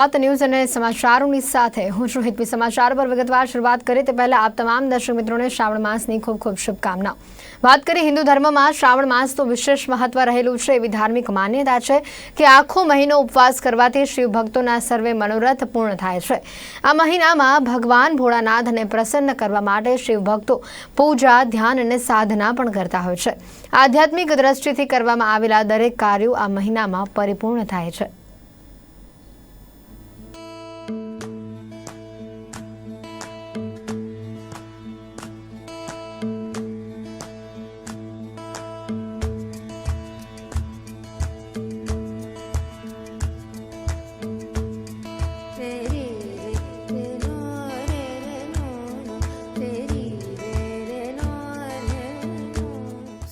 News અને સમાચારોની સાથે હું છું હિતમી। સમાચાર પર વિગતવાર શરૂઆત કરીએ તે પહેલા આપ તમામ દર્શક મિત્રોને શ્રાવણ માસની ખૂબ ખૂબ શુભકામનાઓ। વાત કરીએ હિન્દુ ધર્મમાં શ્રાવણ માસ તો વિશેષ મહત્વ રહેલું છે। એવી ધાર્મિક માન્યતા છે કે આખો મહિનો ઉપવાસ કરવાથી શિવ ભક્તોના સર્વે મનોરથ પૂર્ણ થાય છે। આ મહિનામાં ભગવાન ભોળાનાથને પ્રસન્ન કરવા માટે શિવ ભક્તો પૂજા, ધ્યાન અને સાધના પણ કરતા હોય છે। આધ્યાત્મિક દ્રષ્ટિથી કરવામાં આવેલા દરેક કાર્યો આ મહિનામાં પરિપૂર્ણ થાય છે।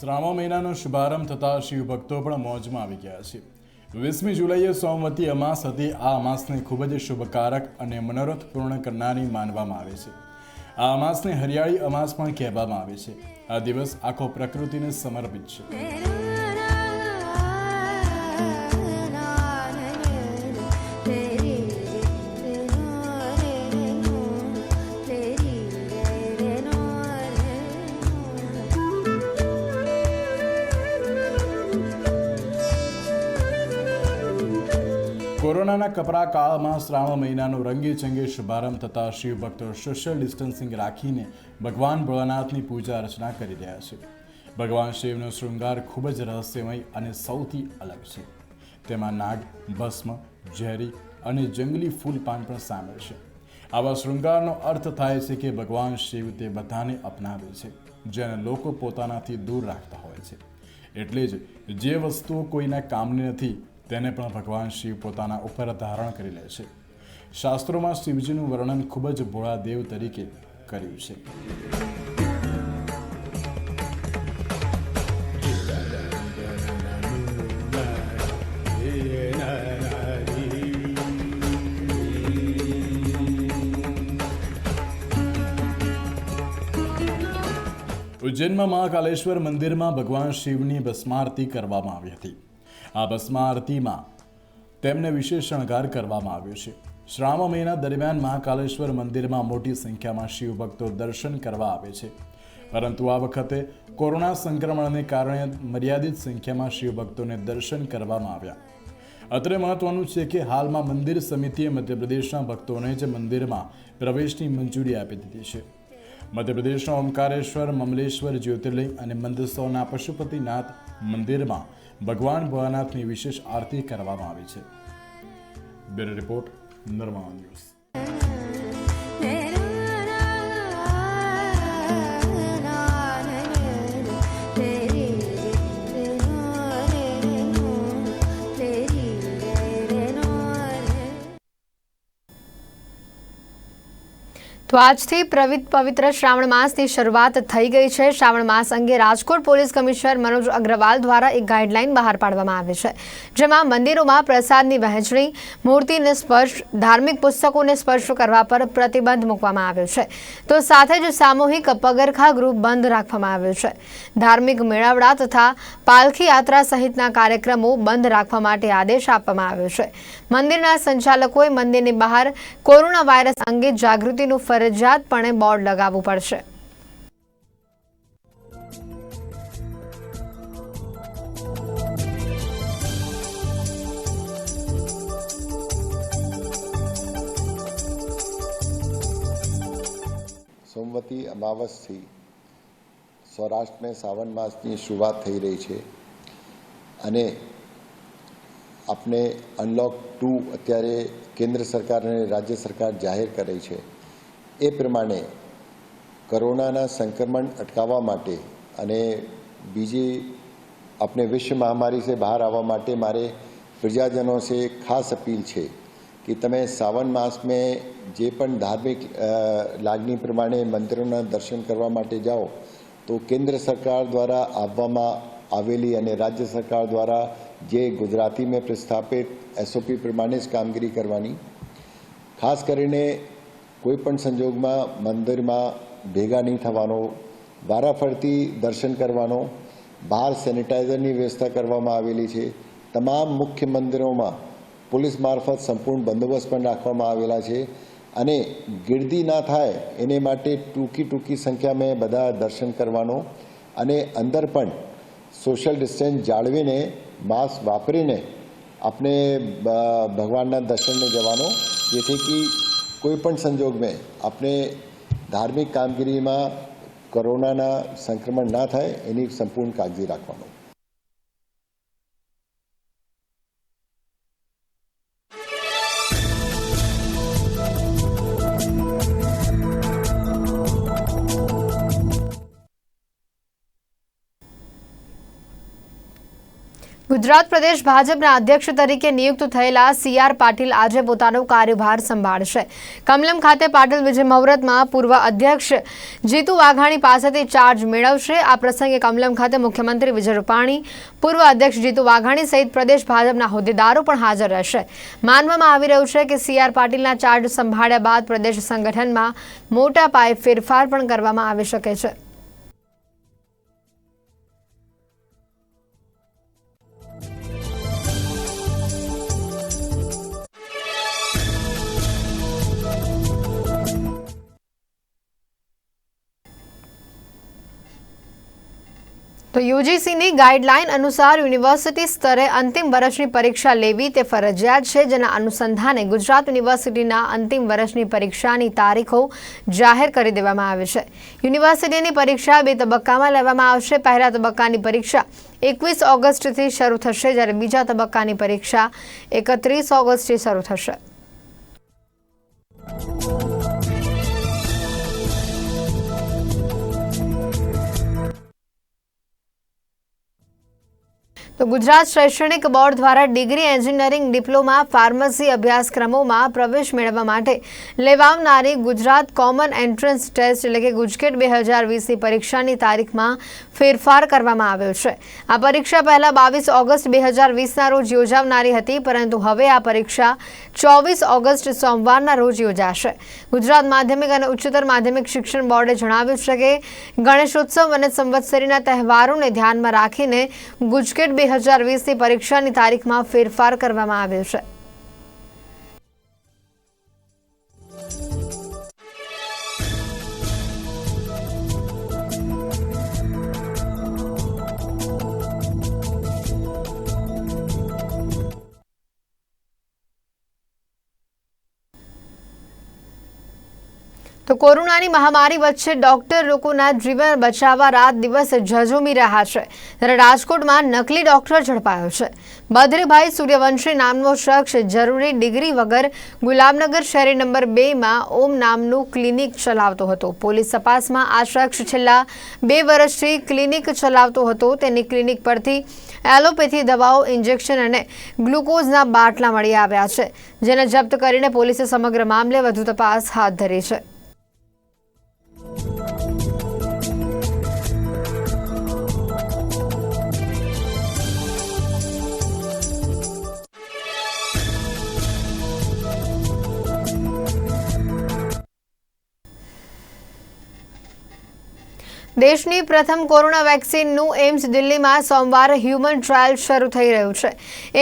શ્રાવણ મહિનાનો શુભારંભ થતાં શિવ ભક્તો પણ મોજમાં આવી ગયા છે। 20મી જુલાઈએ સોમવતી અમાસ હતી। આ અમાસને ખૂબ જ શુભકારક અને મનોરથ પૂર્ણ કરનારી માનવામાં આવે છે। આ અમાસને હરિયાળી અમાસ પણ કહેવામાં આવે છે। આ દિવસ આખો પ્રકૃતિને સમર્પિત છે। કોરોનાના કપરા કાળમાં શ્રાવણ મહિનાનો રંગેચંગે શુભારંભ થતાં શિવ ભક્તો સોશિયલ ડિસ્ટન્સિંગ રાખીને ભગવાન ભોળાનાથની પૂજા અર્ચના કરી રહ્યા છે। ભગવાન શિવનો શૃંગાર ખૂબ જ રહસ્યમય અને સૌથી અલગ છે। તેમાં નાગ, ભસ્મ, ઝેરી અને જંગલી ફૂલ પાન પણ સામેલ છે। આવા શૃંગારનો અર્થ થાય છે કે ભગવાન શિવ તે બધાને અપનાવે છે જેને લોકો પોતાનાથી દૂર રાખતા હોય છે। એટલે જ જે વસ્તુઓ કોઈના કામની નથી તેને પણ ભગવાન શિવ પોતાના ઉપર ધારણ કરી લે છે। શાસ્ત્રોમાં શિવજીનું વર્ણન ખૂબ જ ભોળા દેવ તરીકે કર્યું છે। ઉજ્જૈનમાં મહાકાલેશ્વર મંદિરમાં ભગવાન શિવની ભસ્મારતી કરવામાં આવી હતી। આ ભસ્મારતીમાં તેમને વિશેષ શણગાર કરવામાં આવ્યો છે। શ્રાવણ મહિના દરમિયાન મહાકાલેશ્વર મંદિરમાં મોટી સંખ્યામાં શિવ ભક્તો દર્શન કરવા આવે છે, પરંતુ આ વખતે કોરોના સંક્રમણને કારણે મર્યાદિત સંખ્યામાં શિવ ભક્તોને દર્શન કરવામાં આવ્યા। અત્રે મહત્વનું છે કે હાલમાં મંદિર સમિતિએ મધ્યપ્રદેશના ભક્તોને જ મંદિરમાં પ્રવેશની મંજૂરી આપી દીધી છે। મધ્યપ્રદેશના ઓમકારેશ્વર, મમલેશ્વર જ્યોતિર્લિંગ અને મંદસૌરના પશુપતિનાથ મંદિરમાં ભગવાન ભોળાનાથની વિશેષ આરતી કરવામાં આવી છે। Bureau report, Narmada news. તો આજથી પવિત્ર શ્રાવણ માસની શરૂઆત થઈ ગઈ છે। શ્રાવણ માસ અંગે રાજકોટ પોલીસ કમિશનર મનોજ અગ્રવાલ દ્વારા એક ગાઈડલાઈન બહાર પાડવામાં આવી છે, જેમાં મંદિરોમાં પ્રસાદની વહેંચણી, મૂર્તિને સ્પર્શ, ધાર્મિક પુસ્તકોને સ્પર્શ કરવા પર પ્રતિબંધ મૂકવામાં આવ્યો છે। તો સાથે જ સામૂહિક પગરખા ગૃહ બંધ રાખવામાં આવ્યું છે। ધાર્મિક મેળાવડા તથા પાલખી યાત્રા સહિતના કાર્યક્રમો બંધ રાખવા માટે આદેશ આપવામાં આવ્યો છે। મંદિરના સંચાલકોએ મંદિરની બહાર કોરોના વાયરસ અંગે જાગૃતિનું ફરજિયાતપણે બોર્ડ લગાવવું પડશે। સોમવતી અમાવસથી સૌરાષ્ટ્રમાં શ્રાવણ માસની શરૂઆત થઈ રહી છે અને આપણે અનલોક 2 અત્યારે કેન્દ્ર સરકાર અને રાજ્ય સરકાર જાહેર કરી છે। એ પ્રમાણે કોરોનાના સંક્રમણ અટકાવવા માટે અને બીજી આપણે વિશ્વ મહામારી से બહાર આવવા માટે મારે પ્રજાજનો से ખાસ અપીલ છે કે તમે શ્રાવણ માસમાં જે પણ ધાર્મિક લાગણી પ્રમાણે મંદિરોના દર્શન કરવા માટે જાઓ તો કેન્દ્ર સરકાર દ્વારા આપવામાં આવેલી અને રાજ્ય સરકાર દ્વારા જે ગુજરાતીમાં પ્રસ્થાપિત SOP પ્રમાણે જ કામગીરી કરવાની। ખાસ કરીને કોઈપણ સંજોગમાં મંદિરમાં ભેગા નહીં થવાનો, વારાફરતી દર્શન કરવાનો, બહાર સેનિટાઈઝરની વ્યવસ્થા કરવામાં આવેલી છે। તમામ મુખ્ય મંદિરોમાં પોલીસ મારફત સંપૂર્ણ બંદોબસ્ત પણ રાખવામાં આવેલા છે અને ગીર્દી ના થાય એને માટે ટૂંકી સંખ્યામાં બધા દર્શન કરવાનો અને અંદર પણ સોશિયલ ડિસ્ટન્સ જાળવીને માસ્ક વાપરીને આપણે ભગવાનના દર્શનને જવાનો, જેથી કે કોઈ પણ સંજોગમાં આપણે ધાર્મિક કામગીરીમાં કોરોનાના સંક્રમણ ના થાય એની સંપૂર્ણ કાળજી રાખવાનો. ગુજરાત પ્રદેશ ભાજપના અધ્યક્ષ તરીકે નિયુક્ત થયેલા CR પાટીલ આજે પોતાનો કાર્યભાર સંભાળશે. કમલમ ખાતે પાટીલ વિજય મુહૂર્તમાં પૂર્વ અધ્યક્ષ જીતુ વાઘાણી પાસેથી ચાર્જ મેળવશે. આ પ્રસંગે કમલમ ખાતે મુખ્યમંત્રી વિજય રૂપાણી, પૂર્વ અધ્યક્ષ જીતુ વાઘાણી સહિત પ્રદેશ ભાજપના હોદ્દેદારો પણ હાજર રહેશે. માનવામાં આવી રહ્યું છે કે CR પાટીલના ચાર્જ સંભાળ્યા બાદ પ્રદેશ સંગઠનમાં મોટા પાયે ફેરફાર પણ કરવામાં આવી શકે છે. તો યુજીસીની ગાઈડલાઈન અનુસાર યુનિવર્સિટી સ્તરે અંતિમ વર્ષની પરીક્ષા લેવી તે ફરજિયાત છે, જેના અનુસંધાને ગુજરાત યુનિવર્સિટીના અંતિમ વર્ષની પરીક્ષાની તારીખો જાહેર કરી દેવામાં આવી છે. યુનિવર્સિટીની પરીક્ષા 2 તબક્કામાં લેવામાં આવશે. પહેલા તબક્કાની પરીક્ષા 21 ઓગસ્ટથી શરૂ થશે, જ્યારે બીજા તબક્કાની પરીક્ષા 31 ઓગસ્ટથી શરૂ થશે. તો ગુજરાત શૈક્ષણિક બોર્ડ દ્વારા ડિગ્રી, એન્જિનિયરિંગ, ડિપ્લોમા, ફાર્મસી અભ્યાસક્રમોમાં પ્રવેશ મેળવવા માટે લેવાનારી ગુજરાત કોમન એન્ટ્રન્સ ટેસ્ટ એટલે કે ગુજકેટ 2020ની પરીક્ષાની તારીખમાં ફેરફાર કરવામાં આવ્યો છે. આ પરીક્ષા પહેલા 22 ઓગસ્ટ 2020ના રોજ યોજાનારી હતી, પરંતુ હવે આ પરીક્ષા 24 ઓગસ્ટ સોમવારના રોજ યોજાશે. ગુજરાત માધ્યમિક અને ઉચ્ચતર માધ્યમિક શિક્ષણ બોર્ડે જણાવ્યું છે કે ગણેશોત્સવ અને સંવત્સરીના તહેવારોને ધ્યાનમાં રાખીને ગુજકેટ 2020ની પરીક્ષાની તારીખમાં ફેરફાર કરવામાં આવ્યો છે. તો કોરોનાની મહામારી વચ્ચે ડોક્ટર લોકોના જીવન બચાવવા રાત દિવસ ઝઝૂમી રહ્યા છે, ત્યારે રાજકોટમાં નકલી ડોક્ટર ઝડપાયો છે. બદ્રીભાઈ સૂર્યવંશી નામનો શખ્સ જરૂરી ડિગ્રી વગર ગુલામનગર શેરી નંબર 2માં ઓમ નામનું ક્લિનિક ચલાવતો હતો. પોલીસ તપાસમાં આ શખ્સ છેલ્લા 2 વર્ષથી ક્લિનિક ચલાવતો હતો. તેની ક્લિનિક પરથી એલોપેથી દવાઓ, ઇન્જેક્શન અને ગ્લુકોઝના બાટલા મળી આવ્યા છે, જેને જપ્ત કરીને પોલીસે સમગ્ર મામલે વધુ તપાસ હાથ ધરી છે. દેશની પ્રથમ કોરોના વેક્સિનનું એમ્સ દિલ્હીમાં સોમવારે હ્યુમન ટ્રાયલ શરૂ થઈ રહ્યું છે.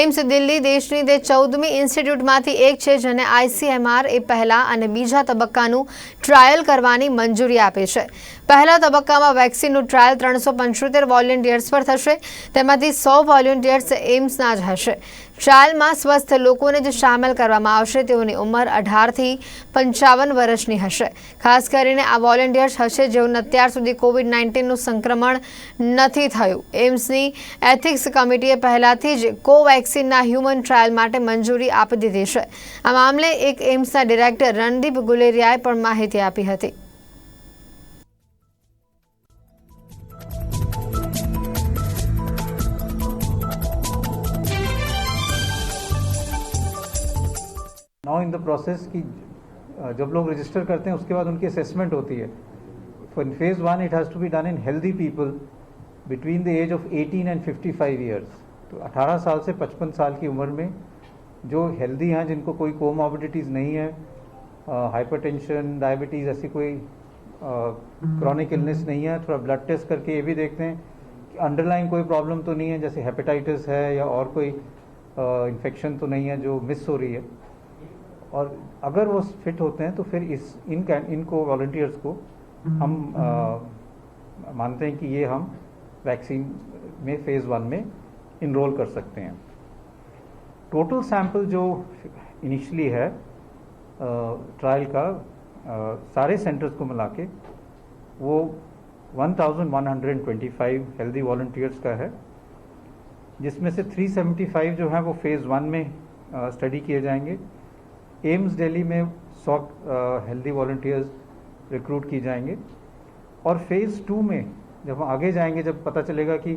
એમ્સ દિલ્હી દેશની તે 14મી ઇન્સ્ટિટ્યૂટમાંથી એક છે, જેને ICMR એ પહેલા અને બીજા તબક્કાનું ટ્રાયલ કરવાની મંજૂરી આપી છે. પહેલા તબક્કામાં વેક્સિનનું ટ્રાયલ 375 વોલેન્ટિયર્સ પર થશે. તેમાંથી 100 વોલેન્ટિયર્સ એમ્સના જ હશે. ટ્રાયલમાં સ્વસ્થ લોકોને જ સામેલ કરવામાં આવશે. તેઓની ઉંમર 18થી 55 વર્ષની હશે. ખાસ કરીને આ વોલેન્ટિયર્સ હશે જેઓને અત્યાર સુધી COVID-19નું સંક્રમણ નથી થયું. એમ્સની એથિક્સ કમિટીએ પહેલાથી જ કોવેક્સિનના હ્યુમન ટ્રાયલ માટે મંજૂરી આપી દીધી છે. આ મામલે એક એમ્સના ડિરેક્ટર રણદીપ ગુલેરિયાએ પણ માહિતી આપી હતી. नाउ इन द प्रोसेस की जब लोग रजिस्टर करते हैं उसके बाद उनकी असेसमेंट होती है. In phase 1 it has to be done in healthy people between the age of 18 and 55 years. तो 18 साल से 55 साल की उम्र में जो हेल्दी हैं, जिनको कोई कोमॉर्बिडिटीज़ नहीं है, हाइपरटेंशन, डायबिटीज़, ऐसी कोई क्रॉनिक इलनेस नहीं है. थोड़ा ब्लड टेस्ट करके ये भी देखते हैं कि अंडरलाइन कोई प्रॉब्लम तो नहीं है, जैसे हेपेटाइटिस है या और कोई इन्फेक्शन तो नहीं है जो मिस हो रही है, और अगर वो फिट होते हैं तो फिर इनको वॉलंटियर्स को हम मानते हैं कि ये हम वैक्सीन में फेज़ 1 में इनरोल कर सकते हैं। टोटल सैंपल जो इनिशियली है ट्रायल का सारे सेंटर्स को मिला के वो 1125 हेल्दी वॉलंटियर्स का है, जिसमें से 375 जो है वो फेज़ 1 में स्टडी किए जाएंगे। एम्स दिल्ली में 100 हेल्दी वॉलंटियर्स रिक्रूट की जाएंगे, और फेज़ 2 में जब हम आगे जाएंगे, जब पता चलेगा कि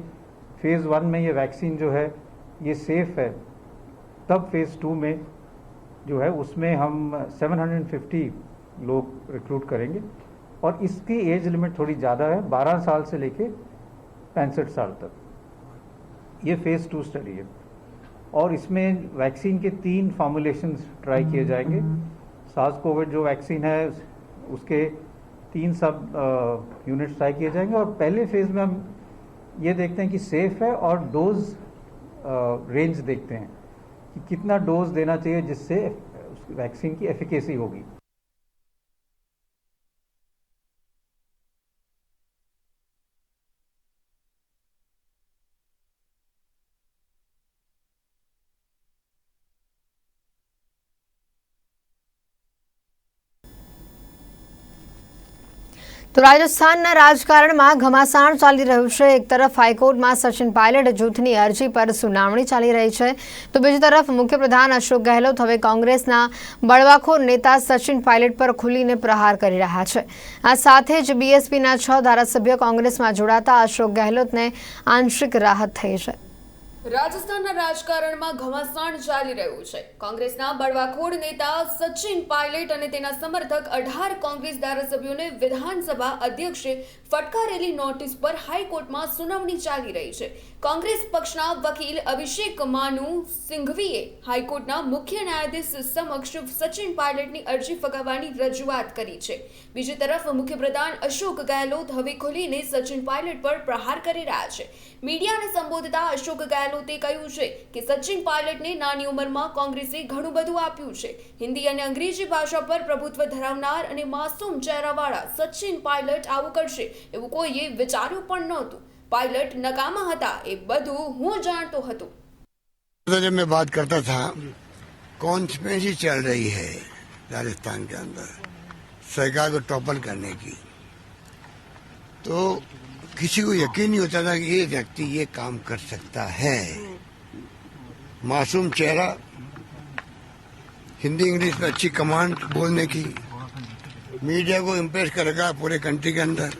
फेज़ 1 में ये वैक्सीन जो है ये सेफ़ है, तब फेज़ 2 में जो है उसमें हम 750 लोग रिक्रूट करेंगे, और इसकी एज लिमिट थोड़ी ज़्यादा है, 12 साल से लेके 65 साल तक। ये फेज़ 2 स्टडी है, और इसमें वैक्सीन के 3 फॉर्मुलेशंस ट्राई किए जाएंगे। SARS-CoV जो वैक्सीन है उसके 3 सब यूनिट्स ट्राई किए जाएंगे, और पहले फेज़ में हम ये देखते हैं कि सेफ़ है, और डोज रेंज देखते हैं कि कितना डोज देना चाहिए जिससे वैक्सीन की एफिकेसी होगी। તો રાજસ્થાનના રાજકારણમાં ઘમાસાણ ચાલી રહ્યું છે। એક તરફ હાઈકોર્ટમાં સચિન પાયલટ જૂથની અરજી પર સુનાવણી ચાલી રહી છે, તો બીજી તરફ મુખ્યપ્રધાન અશોક ગહેલોત હવે કોંગ્રેસના બળવાખોર નેતા સચિન પાયલટ પર ખુલીને પ્રહાર કરી રહ્યા છે। આ સાથે જ બીએસપીના 6 ધારાસભ્યો કોંગ્રેસમાં જોડાતા અશોક ગહેલોતને આંશિક રાહત થઈ છે। રાજસ્થાનના રાજકારણમાં ઘમાસાણ ચાલી રહ્યું છે। કોંગ્રેસના બળવાખોર નેતા સચિન પાયલટ અને તેના સમર્થક 18 કોંગ્રેસ ધારાસભ્યોને વિધાનસભા અધ્યક્ષે ફટકારેલી નોટિસ પર હાઈકોર્ટમાં સુનાવણી ચાલી રહી છે। કોંગ્રેસ પક્ષના વકીલ અભિષેક માનુ સિંઘવીએ હાઈકોર્ટના મુખ્ય ન્યાયાધીશ સમક્ષ સચિન પાયલટની અરજી ફગાવવાની રજૂઆત કરી છે। બીજી તરફ મુખ્યપ્રધાન અશોક ગહેલોત હવે ખુલીને સચિન પાયલટ પર પ્રહાર કરી રહ્યા છે। મીડિયાને સંબોધતા અશોક ગહેલોતે કહ્યું છે કે સચિન પાયલટને નાની ઉંમરમાં કોંગ્રેસે ઘણું બધું આપ્યું છે। હિન્દી અને અંગ્રેજી ભાષા પર પ્રભુત્વ ધરાવનાર અને માસૂમ ચહેરાવાળા સચિન પાયલટ આવું કરશે એવું કોઈએ વિચાર્યું પણ નહોતું। पायलट नकामा था, ये બધું હું જાણતો હતો। जब मैं बात करता था, कॉन्स्पिरेसी चल रही है राजस्थान के अंदर सरकार को टॉपल करने की, तो किसी को यकीन नहीं होता था कि ये व्यक्ति ये काम कर सकता है। मासूम चेहरा, हिंदी इंग्लिश में अच्छी कमांड बोलने की, मीडिया को इम्प्रेस करेगा पूरे कंट्री के अंदर।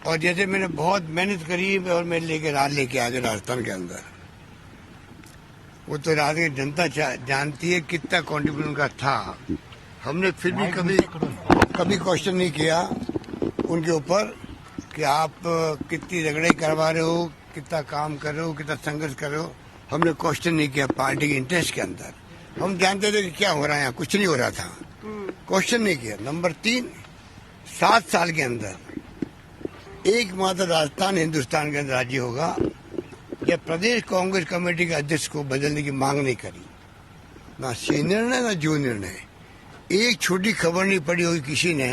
और जैसे मैंने बहुत मेहनत करी और मैं लेके आ गया राजस्थान के अंदर, वो तो राजस्थान की जनता जानती है कितना कॉन्ट्रीब्यूशन उनका था। हमने फिर भी कभी क्वेश्चन नहीं किया उनके ऊपर कि आप कितनी रगड़े करवा रहे हो, कितना काम कर रहे हो, कितना संघर्ष कर रहे हो। हमने क्वेश्चन नहीं किया पार्टी के इंटरेस्ट के अंदर। हम जानते थे कि क्या हो रहा है, यहाँ कुछ नहीं हो रहा था, क्वेश्चन नहीं किया। नंबर 3, 7 साल के अंदर एकमात्र राजस्थान हिंदुस्तान के अंदर राज्य होगा जब प्रदेश कांग्रेस कमेटी के अध्यक्ष को बदलने की मांग नहीं करी, ना सीनियर ने ना जूनियर ने। एक छोटी खबर नहीं पड़ी होगी किसी ने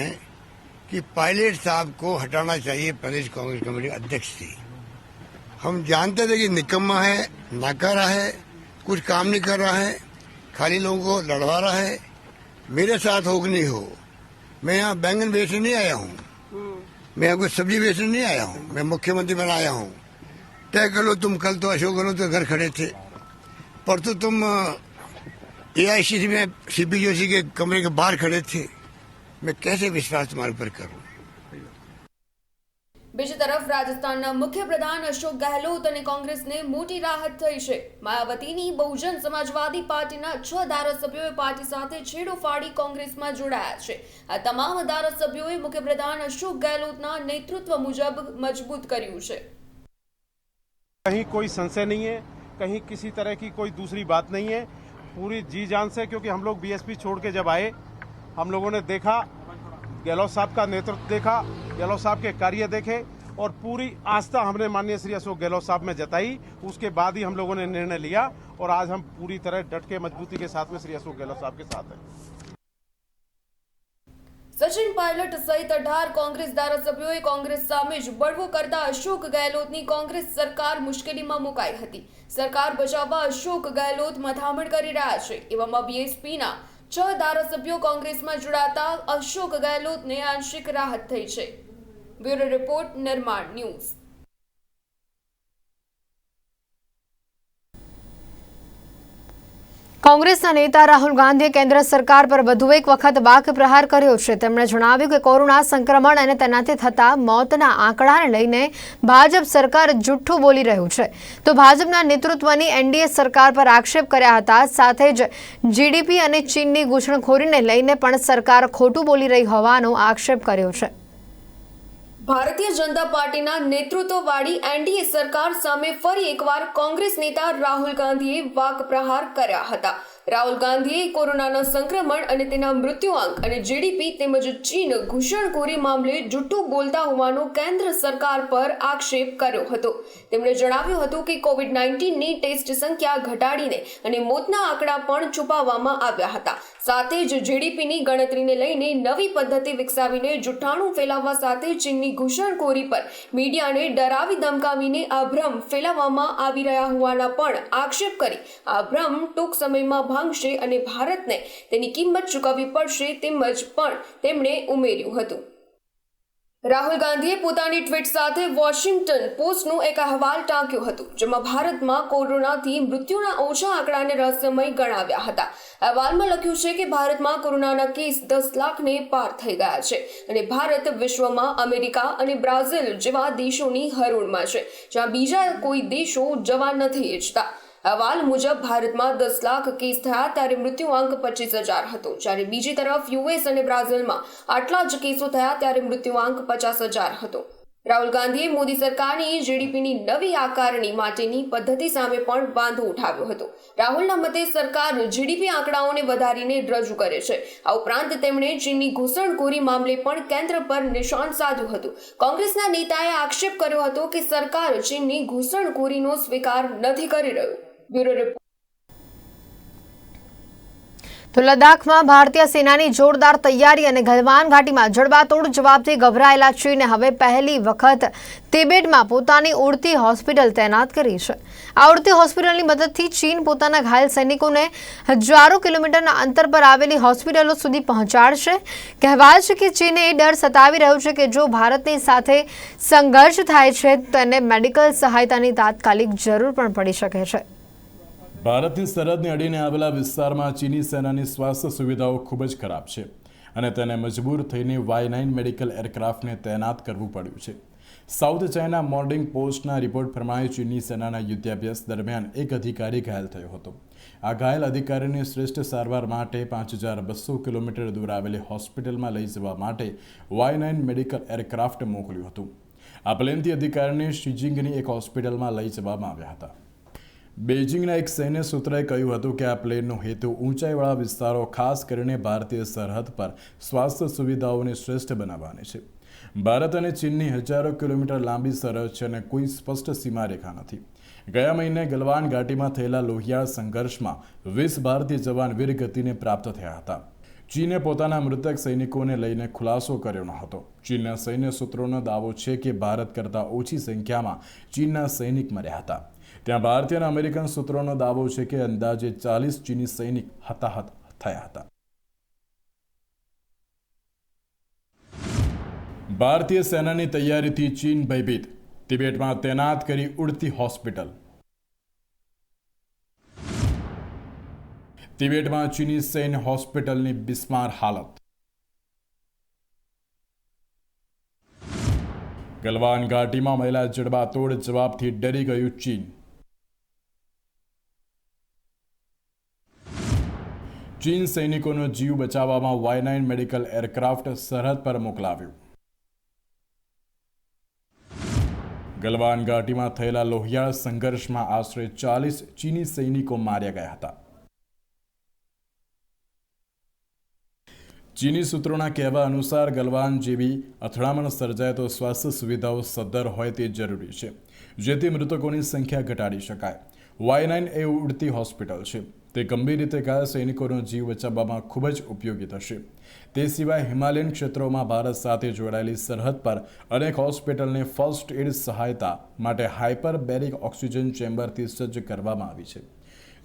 कि पायलट साहब को हटाना चाहिए प्रदेश कांग्रेस कमेटी के अध्यक्ष से। हम जानते थे कि निकम्मा है, नाकारा है, कुछ काम नहीं कर रहा है, खाली लोगों को लड़वा रहा है। मेरे साथ हो कि नहीं हो, मैं यहाँ बैंगन बेचने नहीं आया हूँ, मैं यहाँ कोई सब्जी बेचने नहीं आया हूँ, मैं मुख्यमंत्री बना आया हूँ। तय कर लो तुम, कल तो अशोक गहलोत के घर खड़े थे, परसों तुम AICC में CP जोशी के कमरे के बाहर खड़े थे। मैं कैसे विश्वास तुम्हारे पर करूँ? બીજી તરફ રાજસ્થાનના મુખ્યપ્રધાન અશોક ગહેલોત અને કોંગ્રેસને મોટી રાહત થઈ છે। માયાવતીની બહુજન સમાજવાદી પાર્ટીના 6 ધારાસભ્યોએ પાર્ટી સાથે છેડો ફાડી કોંગ્રેસમાં જોડાયા છે। આ તમામ ધારાસભ્યોએ મુખ્યપ્રધાન અશોક ગહેલોતના નેતૃત્વ મુજબ મજબૂત કર્યું છે। कहीं कोई संशय नहीं है, कहीं किसी तरह की कोई दूसरी बात नहीं है, पूरी जी जान से। क्योंकि हम लोग BSP छोड़ के जब आए, हम लोगों ने देखा, गहलोत साहब का नेतृत्व देखा, गहलोत साहब के कार्य देखे, और पूरी आस्था हमने माननीय श्री अशोक गहलोत साहब में जताई। उसके बाद ही हम लोगों ने निर्णय लिया और आज हम पूरी तरह डट के मजबूती के साथ में श्री अशोक गहलोत साहब के साथ हैं। સચિન પાયલટ સહિત 18 કોંગ્રેસ ધારાસભ્યોએ કોંગ્રેસ સામે જ બળવો કરતા અશોક ગેહલોતની કોંગ્રેસ સરકાર મુશ્કેલીમાં મુકાઈ હતી। સરકાર બચાવવા અશોક ગેહલોત મથામણ કરી રહ્યા છે। એવામાં બીએસપીના 6 ધારાસભ્યો કોંગ્રેસમાં જોડાતા અશોક ગેહલોતને આંશિક રાહત થઈ છે। બ્યુરો રિપોર્ટ, નિર્માણ ન્યૂઝ। કોંગ્રેસના નેતા રાહુલ ગાંધીએ કેન્દ્ર સરકાર પર વધુ એક વખત વાક પ્રહાર કર્યો છે। તેમણે જણાવ્યું કે કોરોના સંક્રમણ અને તેનાથી થતા મોતના આંકડાને લઈને ભાજપ સરકાર જૂઠું બોલી રહ્યું છે, તો ભાજપના નેતૃત્વની એનડીએ સરકાર પર આક્ષેપ કર્યા હતા। સાથે જ જીડીપી અને ચીનની ઘૂસણખોરીને લઈને પણ સરકાર ખોટું બોલી રહી હોવાનો આક્ષેપ કર્યો છે। ભારતીય જનતા પાર્ટીના નેતૃત્વવાળી એનડીએ સરકાર સામે ફરી એકવાર કોંગ્રેસ નેતા રાહુલ ગાંધીએ વાક પ્રહાર કર્યા હતા। રાહુલ ગાંધીએ કોરોનાના સંક્રમણ અને તેના મૃત્યુઆંક અને જીડીપી તેમજ ચીન ઘૂસણખોરી મામલે જૂઠું બોલતા હોવાનો કેન્દ્ર સરકાર પર આક્ષેપ કર્યો હતો। તેમણે જણાવ્યું હતું કે કોવિડ-19ની ટેસ્ટ સંખ્યા ઘટાડીને અને મોતના આંકડા પણ છુપાવવામાં આવ્યા હતા। સાથે જ જીડીપીની ગણતરીને લઈને નવી પદ્ધતિ વિકસાવીને જૂઠાણું ફેલાવવા સાથે ચીનની ઘૂસણખોરી પર મીડિયાને ડરાવી ધમકાવીને આ ભ્રમ ફેલાવવામાં આવી રહ્યા હોવાના પણ આક્ષેપ કરી આ ભ્રમ ટૂંક સમયમાં ભાંગશે અને ભારતને તેની કિંમત ચૂકવવી પડશે તેમજ પણ તેમણે ઉમેર્યું હતું। રાહુલ ગાંધીએ પોતાની ટ્વીટ સાથે વોશિંગ્ટન પોસ્ટનું એક અહેવાલ ટાંક્યો હતો, જેમાં ભારતમાં કોરોનાથી મૃત્યુના ઓછા આંકડાને રહસ્યમય ગણાવ્યા હતા। અહેવાલમાં લખ્યું છે કે ભારતમાં કોરોનાના કેસ 10 લાખને પાર થઈ ગયા છે અને ભારત વિશ્વમાં અમેરિકા અને બ્રાઝિલ જેવા દેશોની હરોળમાં છે, જ્યાં બીજા કોઈ દેશો જવા નથી ઈચ્છતા। અહેવાલ મુજબ ભારતમાં 10 લાખ કેસ થયા ત્યારે મૃત્યુઆંક 25,000 હતો, જ્યારે બીજી તરફ યુએસ અને બ્રાઝિલમાં આટલા જ કેસો થયા ત્યારે મૃત્યુઆંક 50,000 હતો। રાહુલ ગાંધીએ મોદી સરકારની જીડીપીની નવી આકારણી માટેની પદ્ધતિ સામે પણ વાંધો ઉઠાવ્યો હતો। રાહુલના મતે સરકાર જીડીપી આંકડાઓને વધારીને રજૂ કરે છે। આ ઉપરાંત તેમણે ચીનની ઘૂસણખોરી મામલે પણ કેન્દ્ર પર નિશાન સાધ્યું હતું। કોંગ્રેસના નેતાએ આક્ષેપ કર્યો હતો કે સરકાર ચીનની ઘૂસણખોરીનો સ્વીકાર નથી કરી રહ્યું। Bureau report. તો લદ્દાખમાં ભારતીય સેનાની જોરદાર તૈયારી અને ગલવાન ઘાટીમાં જડબાતોડ જવાબથી ગભરાયેલા ચીને હવે પહેલી વખત તિબેટમાં પોતાની ઉડતી હોસ્પિટલ તૈનાત કરી છે। આ ઉડતી હોસ્પિટલની મદદથી ચીન પોતાના ઘાયલ સૈનિકોને હજારો કિલોમીટરના અંતર પર આવેલી હોસ્પિટલો સુધી પહોંચાડશે। કહેવાય છે કે ચીને એ ડર સતાવી રહ્યો છે કે જો ભારતની સાથે સંઘર્ષ થાય છે તો તેને મેડિકલ સહાયતાની તાત્કાલિક જરૂર પણ પડી શકે છે। ભારતની સરહદને અડીને આવેલા વિસ્તારમાં ચીની સેનાની સ્વાસ્થ્ય સુવિધાઓ ખૂબ જ ખરાબ છે અને તેને મજબૂર થઈને Y9 મેડિકલ એરક્રાફ્ટને તૈનાત કરવું પડ્યું છે। સાઉથ ચાઇના મોર્નિંગ પોસ્ટના રિપોર્ટ પ્રમાણે ચીની સેનાના યુદ્ધાભ્યાસ દરમિયાન એક અધિકારી ઘાયલ થયો હતો। આ ઘાયલ અધિકારીને શ્રેષ્ઠ સારવાર માટે 5,200 કિલોમીટર દૂર આવેલી હોસ્પિટલમાં લઈ જવા માટે Y9 મેડિકલ એરક્રાફ્ટ મોકલ્યું હતું। આ પ્લેનથી અધિકારીને શિજિંગની એક હોસ્પિટલમાં લઈ જવામાં આવ્યા હતા। બેઇજિંગના એક સૈન્ય સૂત્રએ કહ્યું હતું કે આ પ્લેનનો હેતુ ઊંચાઈવાળા વિસ્તારો, ખાસ કરીને ભારતીય સરહદ પર સ્વાસ્થ્ય સુવિધાઓને શ્રેષ્ઠ બનાવવાની છે। ભારત અને ચીનની હજારો કિલોમીટર લાંબી સરહદ છે અને કોઈ સ્પષ્ટ સીમારેખા નથી। ગયા મહિને ગલવાન ઘાટીમાં થયેલા લોહિયાળ સંઘર્ષમાં 20 ભારતીય જવાન વીરગતિને પ્રાપ્ત થયા હતા। ચીને પોતાના મૃતક સૈનિકોને લઈને ખુલાસો કર્યો ન હતો। ચીનના સૈન્ય સૂત્રોનો દાવો છે કે ભારત કરતાં ઓછી સંખ્યામાં ચીનના સૈનિક મર્યા હતા। ત્યાં ભારતીય અને અમેરિકન સૂત્રોનો દાવો છે કે અંદાજે 40 ચીની સૈનિક હતાહત થયા હતા। ભારતીય સેનાની તૈયારીથી ચીન ભયભીત, તિબેટમાં તૈનાત કરી ઉડતી હોસ્પિટલ। તિબેટમાં ચીની સૈન્ય હોસ્પિટલની બિસ્માર હાલત। ગલવાન ઘાટીમાં મહિલા જડબાતોડ જવાબથી ડરી ગયું ચીન। ચીન સૈનિકોનો જીવ બચાવવામાં Y9 મેડિકલ એરક્રાફ્ટ સરહદ પર મોકલાવ્યું। ગલવાન ઘાટીમાં થયેલા લોહિયાળ સંઘર્ષમાં આશરે 40 ચીની સૈનિકો માર્યા ગયા હતા। ચીની સૂત્રોના કહેવા અનુસાર ગલવાન જેવી અથડામણ સર્જાય તો સ્વાસ્થ્ય સુવિધાઓ સદ્ધર હોય તે જરૂરી છે, જેથી મૃતકોની સંખ્યા ઘટાડી શકાય. Y9 એ ઉડતી હોસ્પિટલ છે. તે ગંભીર રીતે ઘાયલ સૈનિકોનો જીવ બચાવવામાં ખૂબ જ ઉપયોગી થશે. તે સિવાય હિમાલયન ક્ષેત્રોમાં ભારત સાથે જોડાયેલી સરહદ પર અનેક હોસ્પિટલને ફર્સ્ટ એડ સહાયતા માટે હાઇપરબેરિક ઓક્સિજન ચેમ્બરથી સજ્જ કરવામાં આવી છે.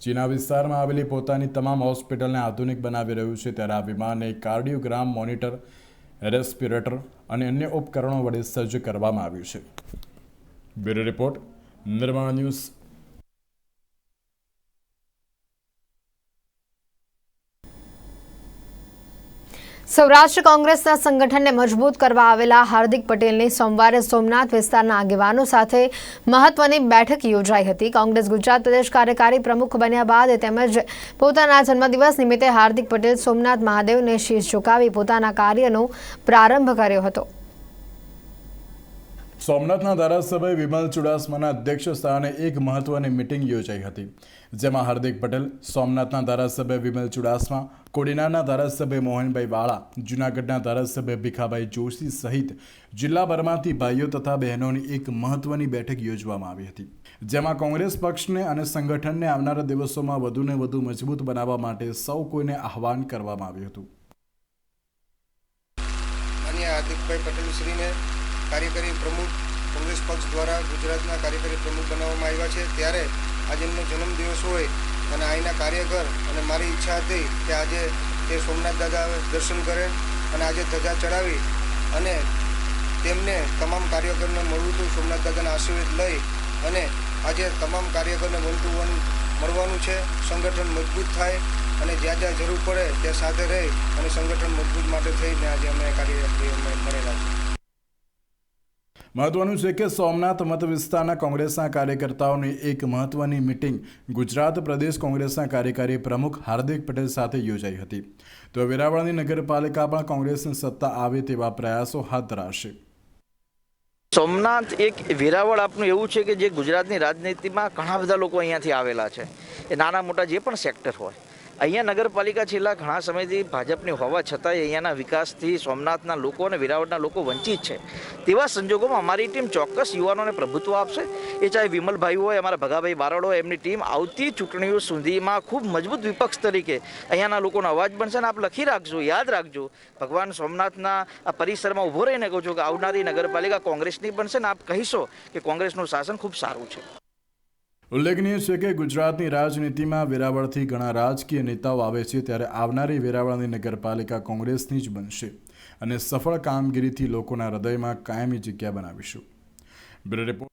ચીના વિસ્તારમાં આવેલી પોતાની તમામ હોસ્પિટલને આધુનિક બનાવી રહ્યું છે, ત્યારે આ વિમાનને કાર્ડિયોગ્રામ મોનિટર, રેસ્પિરેટર અને અન્ય ઉપકરણો વડે સજ્જ કરવામાં આવ્યું છે. બ્યુરો રિપોર્ટ, નિર્માણ ન્યૂઝ. સૌરાષ્ટ્ર કોંગ્રેસના સંગઠનને મજબૂત કરવા આવેલા હાર્દિક પટેલની સોમવારે સોમનાથ વિસ્તારના આગેવાનો સાથે મહત્વની બેઠક યોજાઈ હતી. કોંગ્રેસ ગુજરાત પ્રદેશ કાર્યકારી પ્રમુખ બન્યા બાદ તેમજ પોતાના જન્મદિવસ નિમિત્તે હાર્દિક પટેલ સોમનાથ મહાદેવને શીશ ઝુકાવી પોતાના કાર્યનો પ્રારંભ કર્યો હતો. સોમનાથના ધારાસભ્ય વિમલ ચુડાસમાના અધ્યક્ષ સ્થાને એક મહત્વની મિટિંગ યોજાઈ હતી, જેમાં હાર્દિક પટેલ, સોમનાથના ધારાસભ્ય વિમલ ચુડાસમા, કોડીનારના ધારાસભ્ય મોહનભાઈ વાળા, જૂનાગઢના ધારાસભ્ય ભીખાભાઈ જોશી સહિત જિલ્લાભરમાંથી ભાઈઓ તથા બહેનોની એક મહત્વની બેઠક યોજવામાં આવી હતી, જેમાં કોંગ્રેસ પક્ષને અને સંગઠનને આવનારા દિવસોમાં વધુને વધુ મજબૂત બનાવવા માટે સૌ કોઈને આહવાન કરવામાં આવ્યું હતું. હાર્દિકભાઈ પટેલ શ્રીને કાર્યકારી પ્રમુખ કોંગ્રેસ પક્ષ દ્વારા ગુજરાતના કાર્યકારી પ્રમુખ બનાવવામાં આવ્યા છે, ત્યારે આજે એમનો જન્મદિવસ હોય અને અહીંના કાર્યકર અને મારી ઈચ્છા હતી કે આજે તે સોમનાથ દાદા દર્શન કરે અને આજે ધજા ચડાવી અને તેમને તમામ કાર્યકરને મળવું હતું, સોમનાથ દાદાના આશીર્વાદ લઈ અને આજે તમામ કાર્યકરને મળવાનું છે. સંગઠન મજબૂત થાય અને જ્યાં જ્યાં જરૂર પડે ત્યાં સાથે રહી અને સંગઠન મજબૂત માટે થઈને આજે અમે મળેલા છે. મહત્વનું છે કે સોમનાથ મત વિસ્તારના કોંગ્રેસના કાર્યકર્તાઓની એક મહત્વની મિટિંગ ગુજરાત પ્રદેશ કોંગ્રેસના કાર્યકારી પ્રમુખ હાર્દિક પટેલ સાથે યોજાઈ હતી. તો વેરાવળની નગરપાલિકા પણ કોંગ્રેસની સત્તા આવે તેવા પ્રયાસો હાથ ધરાશે. સોમનાથ એક વેરાવળ આપનું એવું છે કે જે ગુજરાતની રાજનીતિમાં ઘણા બધા લોકો અહીંયાથી આવેલા છે. એ નાના મોટા જે પણ સેક્ટર હોય, અહીંયા નગરપાલિકા છેલ્લા ઘણા સમયથી ભાજપની હોવા છતાંય અહીંયાના વિકાસથી સોમનાથના લોકો અને વેરાવળના લોકો વંચિત છે. તેવા સંજોગોમાં અમારી ટીમ ચોક્કસ યુવાનોને પ્રભુત્વ આપશે. એ ચાહે વિમલભાઈ હોય, અમારા ભગાભાઈ બારડ હોય, એમની ટીમ આવતી ચૂંટણીઓ સુધીમાં ખૂબ મજબૂત વિપક્ષ તરીકે અહીંયાના લોકોનો અવાજ બનશે. અને આપ લખી રાખજો, યાદ રાખજો, ભગવાન સોમનાથના આ પરિસરમાં ઊભો રહીને કહું છું કે આવનારી નગરપાલિકા કોંગ્રેસની બનશે ને આપ કહીશો કે કોંગ્રેસનું શાસન ખૂબ સારું છે. ઉલ્લેખનીય છે કે ગુજરાતની રાજનીતિમાં વેરાવળથી ઘણા રાજકીય નેતાઓ આવે છે, ત્યારે આવનારી વેરાવળની નગરપાલિકા કોંગ્રેસની જ બનશે અને સફળ કામગીરીથી લોકોના હૃદયમાં કાયમી જગ્યા બનાવીશું. Bureau report.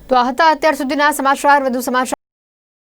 તો આ હતા અત્યાર સુધીના સમાચાર. વધુ સમાચાર